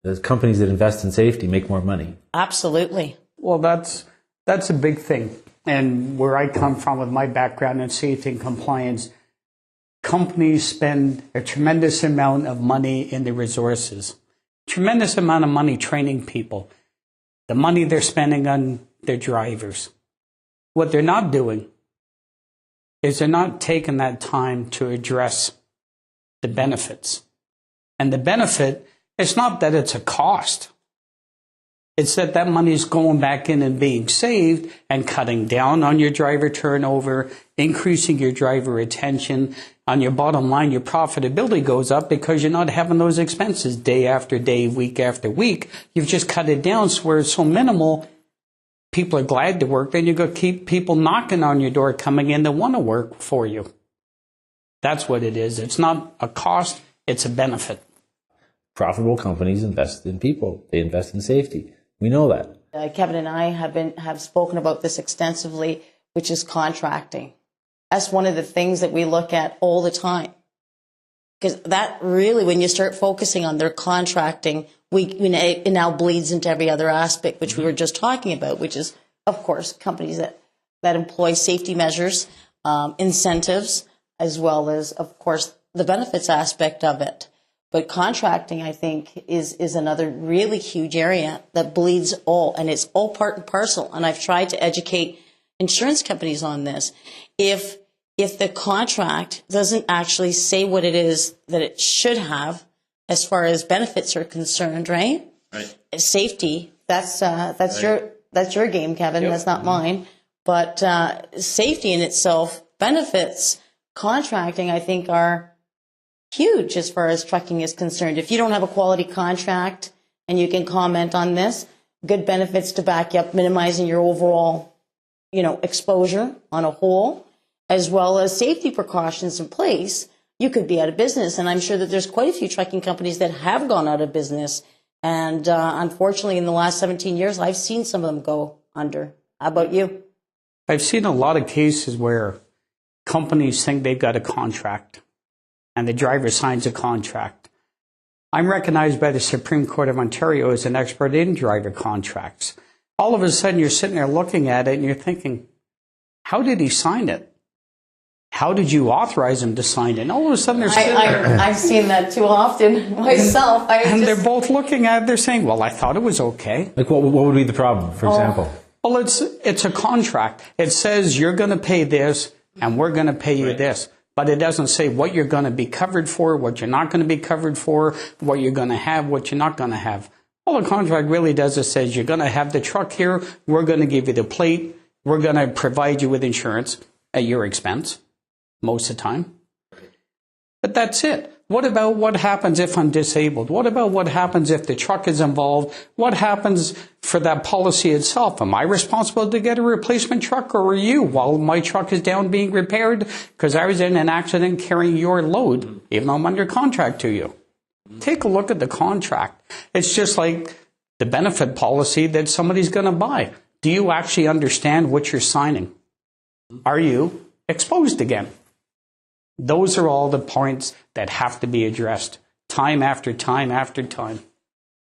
The companies that invest in safety make more money. Absolutely. Well, that's a big thing. And where I come from with my background in safety and compliance, companies spend a tremendous amount of money in the resources, tremendous amount of money training people, the money they're spending on their drivers. What they're not doing is they're not taking that time to address the benefits. And the benefit, it's not that it's a cost. It's that that money is going back in and being saved and cutting down on your driver turnover, increasing your driver retention. On your bottom line, your profitability goes up because you're not having those expenses day after day, week after week. You've just cut it down so where it's so minimal, people are glad to work. Then you've got to keep people knocking on your door coming in that want to work for you. That's what it is. It's not a cost, it's a benefit. Profitable companies invest in people. They invest in safety. We know that. Kevin and I have spoken about this extensively, which is contracting. That's one of the things that we look at all the time. Because that really, when you start focusing on their contracting, it now bleeds into every other aspect, which we were just talking about, which is, of course, companies that employ safety measures, incentives, as well as, of course, the benefits aspect of it. But contracting, I think, is another really huge area that bleeds all, and it's all part and parcel. And I've tried to educate insurance companies on this. If the contract doesn't actually say what it is that it should have, as far as benefits are concerned, right? Right. Safety, that's right. your game, Kevin. Yep. That's not mine. But safety in itself, benefits, contracting, I think, are huge as far as trucking is concerned. If you don't have a quality contract, and you can comment on this, good benefits to back you up, minimizing your overall, exposure on a whole, as well as safety precautions in place, you could be out of business. And I'm sure that there's quite a few trucking companies that have gone out of business. And unfortunately, in the last 17 years, I've seen some of them go under. How about you? I've seen a lot of cases where companies think they've got a contract and the driver signs a contract. I'm recognized by the Supreme Court of Ontario as an expert in driver contracts. All of a sudden, you're sitting there looking at it and you're thinking, how did he sign it? How did you authorize him to sign it? And all of a sudden, they're sitting there. I've seen that too often myself. They're both looking at it, they're saying, well, I thought it was okay. Like, what would be the problem, for example? Well, it's a contract. It says you're going to pay this and we're going to pay you this. But it doesn't say what you're going to be covered for, what you're not going to be covered for, what you're going to have, what you're not going to have. All the contract really does is says you're going to have the truck here, we're going to give you the plate, we're going to provide you with insurance at your expense, most of the time. But that's it. What about what happens if I'm disabled? What about what happens if the truck is involved? What happens for that policy itself? Am I responsible to get a replacement truck, or are you while my truck is down being repaired because I was in an accident carrying your load, even though I'm under contract to you? Take a look at the contract. It's just like the benefit policy that somebody's going to buy. Do you actually understand what you're signing? Are you exposed again? Those are all the points that have to be addressed time after time after time.